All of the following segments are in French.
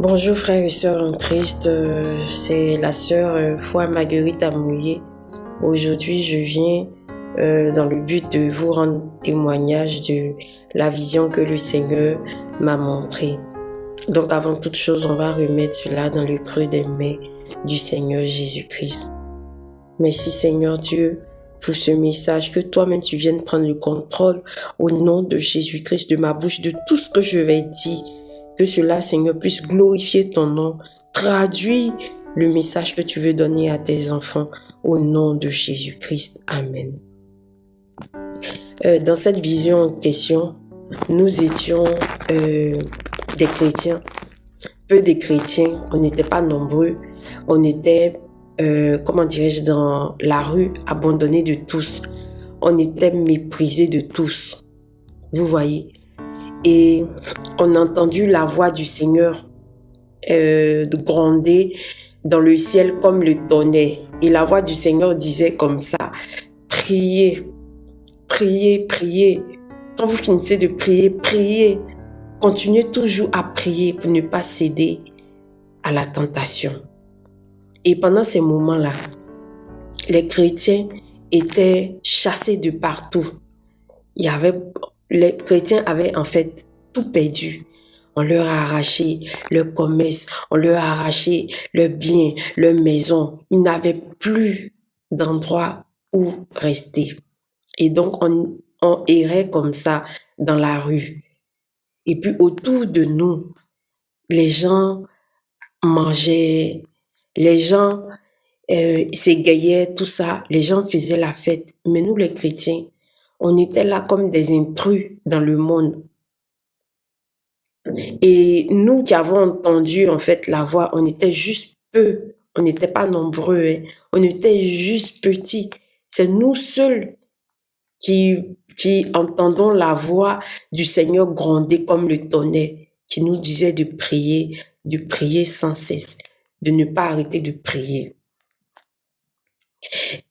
Bonjour frères et sœurs en Christ, c'est la sœur Foi Marguerite Amouillé. Aujourd'hui, je viens dans le but de vous rendre témoignage de la vision que le Seigneur m'a montrée. Donc avant toute chose, on va remettre cela dans le creux des mains du Seigneur Jésus-Christ. Merci Seigneur Dieu pour ce message, que toi-même tu viennes prendre le contrôle au nom de Jésus-Christ de ma bouche, de tout ce que je vais dire. Que cela, Seigneur, puisse glorifier ton nom, traduire le message que tu veux donner à tes enfants au nom de Jésus-Christ. Amen. Dans cette vision en question, nous étions des chrétiens, peu de chrétiens, on n'était pas nombreux, on était, dans la rue, abandonnés de tous, on était méprisés de tous, vous voyez. Et on a entendu la voix du Seigneur gronder dans le ciel comme le tonnerre. Et la voix du Seigneur disait comme ça, priez, priez, priez. Quand vous finissez de prier, priez. Continuez toujours à prier pour ne pas céder à la tentation. Et pendant ces moments-là, les chrétiens étaient chassés de partout. Les chrétiens avaient en fait tout perdu. On leur a arraché leur commerce, on leur a arraché leurs biens, leurs maisons. Ils n'avaient plus d'endroit où rester. Et donc, on errait comme ça dans la rue. Et puis, autour de nous, les gens mangeaient, les gens s'égayaient, tout ça. Les gens faisaient la fête. Mais nous, les chrétiens, on était là comme des intrus dans le monde. Et nous qui avons entendu en fait la voix, on était juste peu, on n'était pas nombreux, hein. On était juste petits. C'est nous seuls qui entendons la voix du Seigneur gronder comme le tonnerre, qui nous disait de prier sans cesse, de ne pas arrêter de prier.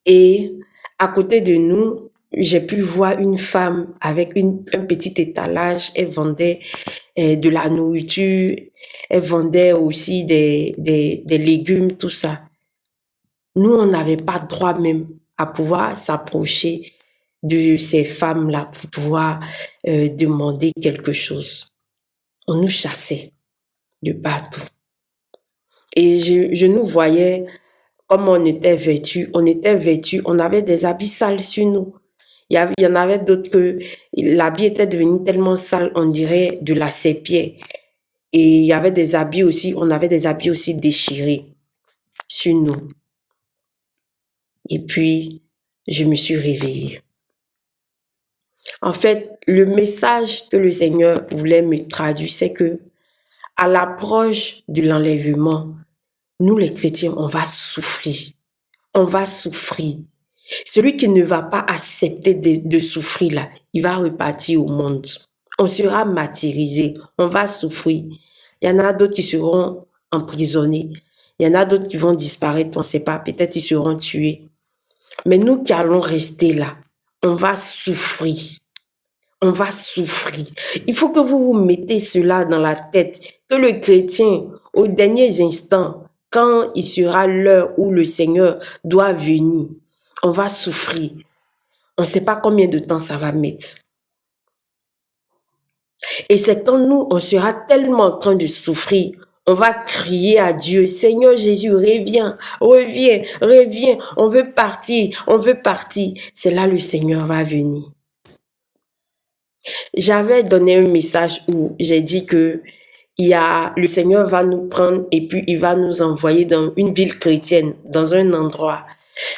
Et à côté de nous, j'ai pu voir une femme avec un petit étalage. Elle vendait de la nourriture, elle vendait aussi des légumes, tout ça. Nous, on n'avait pas droit même à pouvoir s'approcher de ces femmes-là pour pouvoir demander quelque chose. On nous chassait de partout. Et je nous voyais comme on était vêtus, on avait des habits sales sur nous. Il y en avait d'autres que l'habit était devenu tellement sale, on dirait de la sépia. Et il y avait des habits aussi, on avait des habits aussi déchirés sur nous. Et puis, je me suis réveillée. En fait, le message que le Seigneur voulait me traduire, c'est que à l'approche de l'enlèvement, nous les chrétiens, on va souffrir. On va souffrir. Celui qui ne va pas accepter de souffrir là, il va repartir au monde. On sera martyrisé, on va souffrir. Il y en a d'autres qui seront emprisonnés. Il y en a d'autres qui vont disparaître, on ne sait pas, peut-être ils seront tués. Mais nous qui allons rester là, on va souffrir. On va souffrir. Il faut que vous vous mettez cela dans la tête, que le chrétien, aux derniers instants, quand il sera l'heure où le Seigneur doit venir, on va souffrir. On ne sait pas combien de temps ça va mettre. Et c'est quand nous, on sera tellement en train de souffrir, on va crier à Dieu, Seigneur Jésus, reviens, reviens, reviens, on veut partir, on veut partir. C'est là le Seigneur va venir. J'avais donné un message où j'ai dit que le Seigneur va nous prendre et puis il va nous envoyer dans une ville chrétienne, dans un endroit.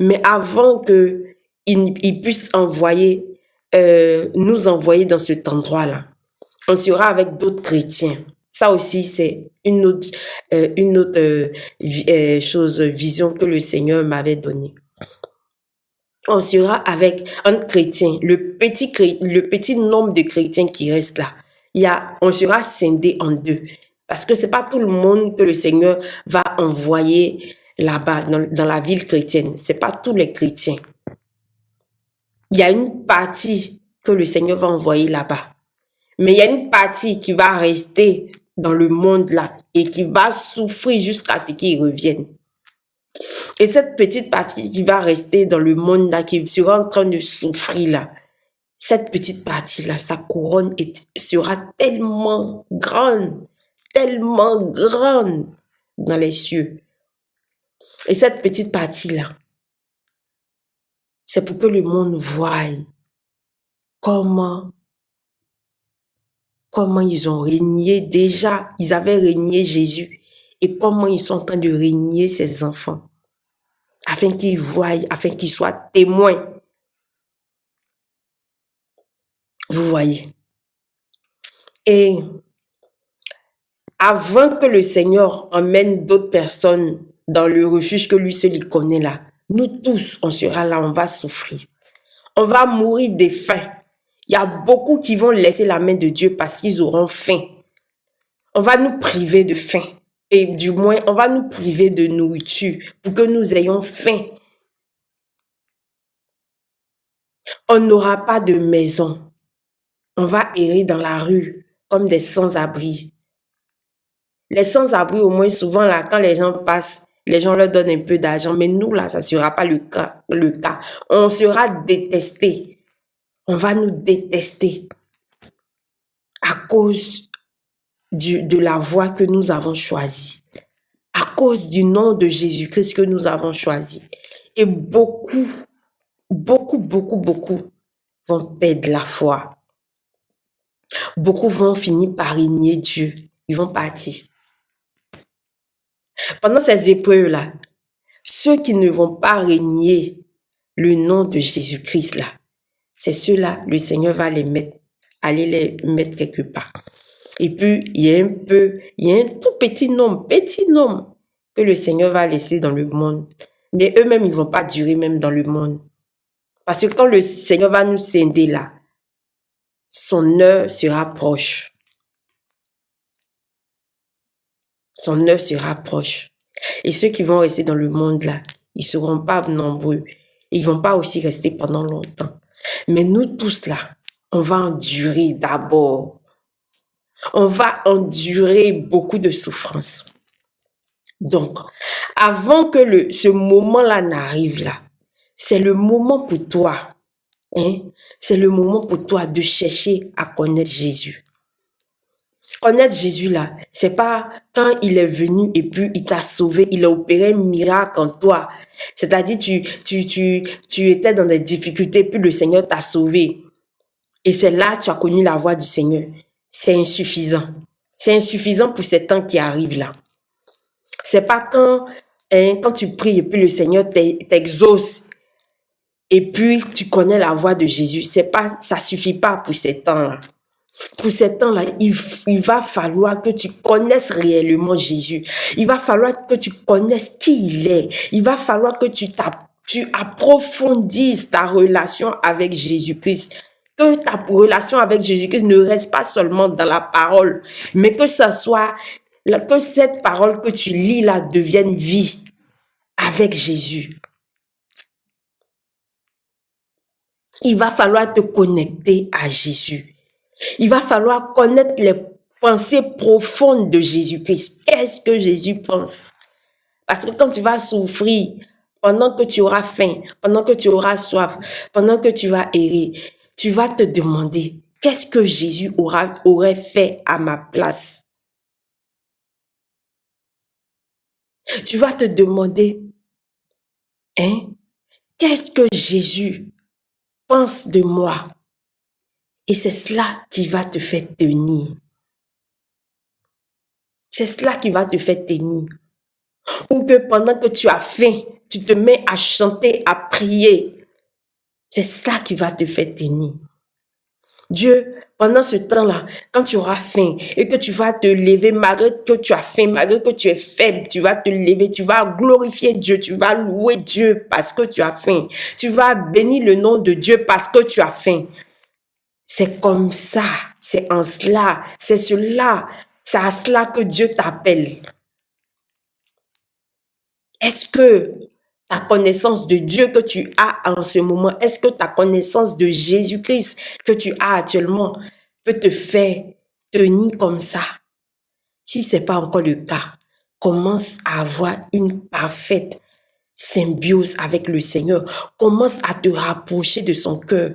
Mais avant que il puisse nous envoyer dans cet endroit-là, on sera avec d'autres chrétiens. Ça aussi, c'est une autre vision que le Seigneur m'avait donnée. On sera avec un chrétien, le petit nombre de chrétiens qui restent là. On sera scindé en deux. Parce que c'est pas tout le monde que le Seigneur va envoyer là-bas, dans la ville chrétienne. C'est pas tous les chrétiens. Il y a une partie que le Seigneur va envoyer là-bas. Mais il y a une partie qui va rester dans le monde là, et qui va souffrir jusqu'à ce qu'il revienne. Et cette petite partie qui va rester dans le monde là, qui sera en train de souffrir là, cette petite partie là, sa couronne sera tellement grande dans les cieux. Et cette petite partie là, c'est pour que le monde voie comment ils ont régné déjà. Ils avaient régné Jésus. Et comment ils sont en train de régner ses enfants. Afin qu'ils voient, afin qu'ils soient témoins. Vous voyez. Et avant que le Seigneur emmène d'autres personnes dans le refuge que lui seul il connaît là, nous tous, on sera là, on va souffrir. On va mourir de faim. Il y a beaucoup qui vont laisser la main de Dieu parce qu'ils auront faim. On va nous priver de faim. Et du moins, on va nous priver de nourriture pour que nous ayons faim. On n'aura pas de maison. On va errer dans la rue comme des sans-abri. Les sans-abri, au moins souvent, là, quand les gens passent, les gens leur donnent un peu d'argent. Mais nous, là, ça ne sera pas le cas. On sera détestés. On va nous détester à cause de la voie que nous avons choisie, à cause du nom de Jésus-Christ que nous avons choisi. Et beaucoup vont perdre la foi. Beaucoup vont finir par régner Dieu. Ils vont partir. Pendant ces épreuves-là, ceux qui ne vont pas régner le nom de Jésus-Christ là, c'est ceux-là, le Seigneur va aller les mettre quelque part. Et puis, il y a un tout petit nombre que le Seigneur va laisser dans le monde. Mais eux-mêmes, ils ne vont pas durer même dans le monde. Parce que quand le Seigneur va nous scinder là, son heure sera proche. Son heure sera proche. Et ceux qui vont rester dans le monde là, ils ne seront pas nombreux. Ils ne vont pas aussi rester pendant longtemps. Mais nous tous là, on va endurer d'abord. On va endurer beaucoup de souffrances. Donc, avant que ce moment-là n'arrive là, c'est le moment pour toi. C'est le moment pour toi de chercher à connaître Jésus. Connaître Jésus là, c'est pas quand il est venu et puis il t'a sauvé, il a opéré un miracle en toi. C'est-à-dire tu étais dans des difficultés puis le Seigneur t'a sauvé. Et c'est là que tu as connu la voix du Seigneur. C'est insuffisant. C'est insuffisant pour ces temps qui arrivent là. C'est pas quand tu pries et puis le Seigneur t'exauce et puis tu connais la voix de Jésus. Ça suffit pas pour ces temps-là. Pour ces temps-là, il va falloir que tu connaisses réellement Jésus. Il va falloir que tu connaisses qui il est. Il va falloir que tu approfondisses ta relation avec Jésus-Christ. Que ta relation avec Jésus-Christ ne reste pas seulement dans la parole, mais que cette parole que tu lis là devienne vie avec Jésus. Il va falloir te connecter à Jésus. Il va falloir connaître les pensées profondes de Jésus-Christ. Qu'est-ce que Jésus pense? Parce que quand tu vas souffrir, pendant que tu auras faim, pendant que tu auras soif, pendant que tu vas errer, tu vas te demander, qu'est-ce que Jésus aurait fait à ma place? Tu vas te demander, qu'est-ce que Jésus pense de moi? Et c'est cela qui va te faire tenir. C'est cela qui va te faire tenir. Ou que pendant que tu as faim, tu te mets à chanter, à prier. C'est ça qui va te faire tenir. Dieu, pendant ce temps-là, quand tu auras faim et que tu vas te lever, malgré que tu as faim, malgré que tu es faible, tu vas te lever, tu vas glorifier Dieu, tu vas louer Dieu parce que tu as faim. Tu vas bénir le nom de Dieu parce que tu as faim. C'est comme ça, c'est en cela, c'est à cela que Dieu t'appelle. Est-ce que ta connaissance de Dieu que tu as en ce moment, est-ce que ta connaissance de Jésus-Christ que tu as actuellement peut te faire tenir comme ça? Si ce n'est pas encore le cas, commence à avoir une parfaite symbiose avec le Seigneur. Commence à te rapprocher de son cœur.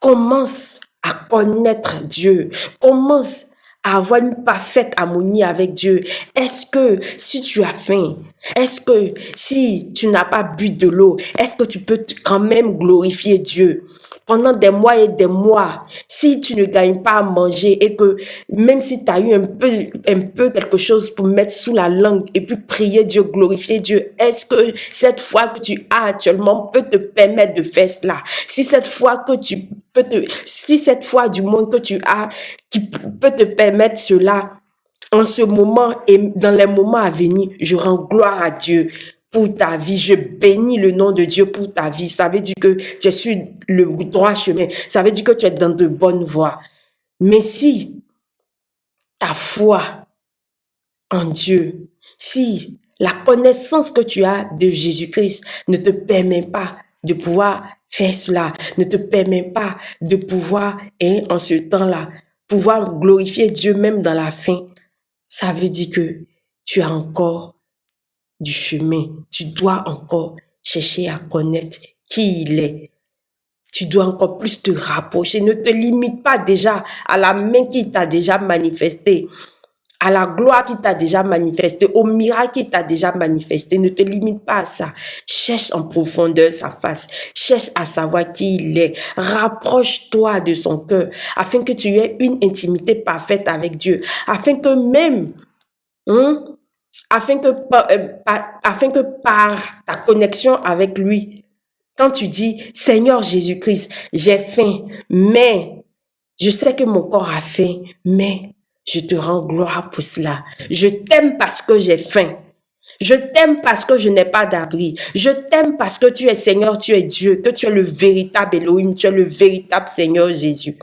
Commence à connaître Dieu. Commence à avoir une parfaite harmonie avec Dieu. Est-ce que si tu as faim, est-ce que si tu n'as pas bu de l'eau, est-ce que tu peux quand même glorifier Dieu? Pendant des mois et des mois, si tu ne gagnes pas à manger et que même si tu as eu un peu quelque chose pour mettre sous la langue et puis prier Dieu, glorifier Dieu, est-ce que cette foi que tu as actuellement peut te permettre de faire cela? Si cette foi du moins que tu as, qui peut te permettre cela, en ce moment et dans les moments à venir, je rends gloire à Dieu pour ta vie. Je bénis le nom de Dieu pour ta vie. Ça veut dire que tu es sur le droit chemin. Ça veut dire que tu es dans de bonnes voies. Mais si ta foi en Dieu, si la connaissance que tu as de Jésus-Christ ne te permet pas de pouvoir faire cela, ne te permet pas de pouvoir, en ce temps-là, pouvoir glorifier Dieu même dans la faim, ça veut dire que tu as encore du chemin. Tu dois encore chercher à connaître qui il est. Tu dois encore plus te rapprocher. Ne te limite pas déjà à la main qui t'a déjà manifesté, à la gloire qui t'a déjà manifesté, au miracle qui t'a déjà manifesté. Ne te limite pas à ça. Cherche en profondeur sa face. Cherche à savoir qui il est. Rapproche-toi de son cœur afin que tu aies une intimité parfaite avec Dieu. Afin que même, afin que par ta connexion avec lui, quand tu dis, Seigneur Jésus-Christ, j'ai faim, mais je sais que mon corps a faim, mais je te rends gloire pour cela. Je t'aime parce que j'ai faim. Je t'aime parce que je n'ai pas d'abri. Je t'aime parce que tu es Seigneur, tu es Dieu, que tu es le véritable Elohim, tu es le véritable Seigneur Jésus.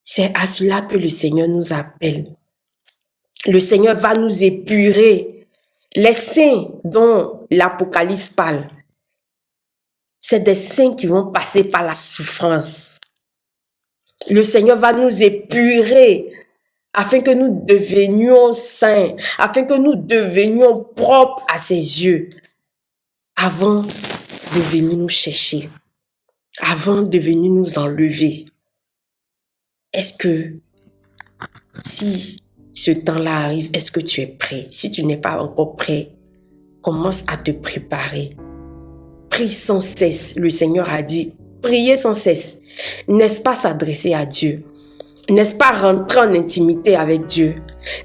C'est à cela que le Seigneur nous appelle. Le Seigneur va nous épurer. Les saints dont l'Apocalypse parle, c'est des saints qui vont passer par la souffrance. Le Seigneur va nous épurer afin que nous devenions saints, afin que nous devenions propres à ses yeux, avant de venir nous chercher, avant de venir nous enlever. Est-ce que si ce temps-là arrive, est-ce que tu es prêt? Si tu n'es pas encore prêt, commence à te préparer. Prie sans cesse. Le Seigneur a dit, priez sans cesse. N'est-ce pas s'adresser à Dieu? N'est-ce pas rentrer en intimité avec Dieu?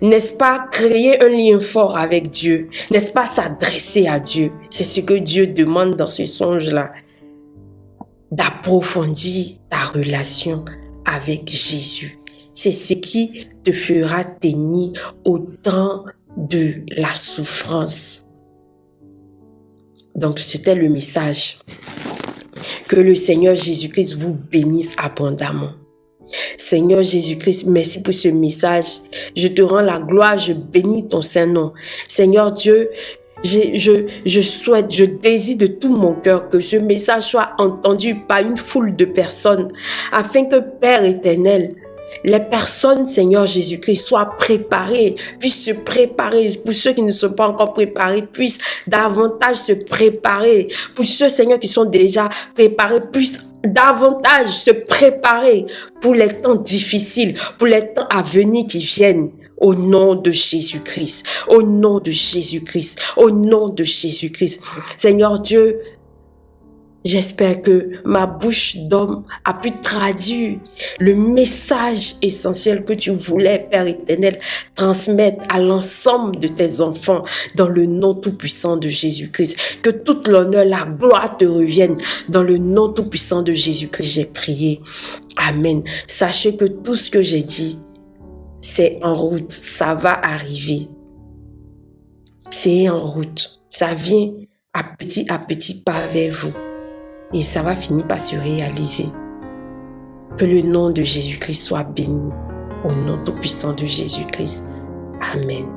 N'est-ce pas créer un lien fort avec Dieu? N'est-ce pas s'adresser à Dieu? C'est ce que Dieu demande dans ce songe-là. D'approfondir ta relation avec Jésus. C'est ce qui te fera tenir au temps de la souffrance. Donc, c'était le message. Que le Seigneur Jésus-Christ vous bénisse abondamment. Seigneur Jésus-Christ, merci pour ce message. Je te rends la gloire, je bénis ton Saint-Nom. Seigneur Dieu, je souhaite, je désire de tout mon cœur que ce message soit entendu par une foule de personnes, afin que Père éternel, les personnes, Seigneur Jésus-Christ, soient préparées, puissent se préparer. Pour ceux qui ne sont pas encore préparés, puissent davantage se préparer. Pour ceux, Seigneur, qui sont déjà préparés, puissent davantage se préparer pour les temps difficiles, pour les temps à venir qui viennent. Au nom de Jésus-Christ, au nom de Jésus-Christ, au nom de Jésus-Christ. Seigneur Dieu, j'espère que ma bouche d'homme a pu traduire le message essentiel que tu voulais, Père éternel, transmettre à l'ensemble de tes enfants dans le nom tout-puissant de Jésus-Christ. Que toute l'honneur, la gloire te revienne dans le nom tout-puissant de Jésus-Christ. J'ai prié. Amen. Sachez que tout ce que j'ai dit, c'est en route. Ça va arriver. C'est en route. Ça vient à petit pas vers vous. Et ça va finir par se réaliser. Que le nom de Jésus-Christ soit béni. Au nom tout-puissant de Jésus-Christ. Amen.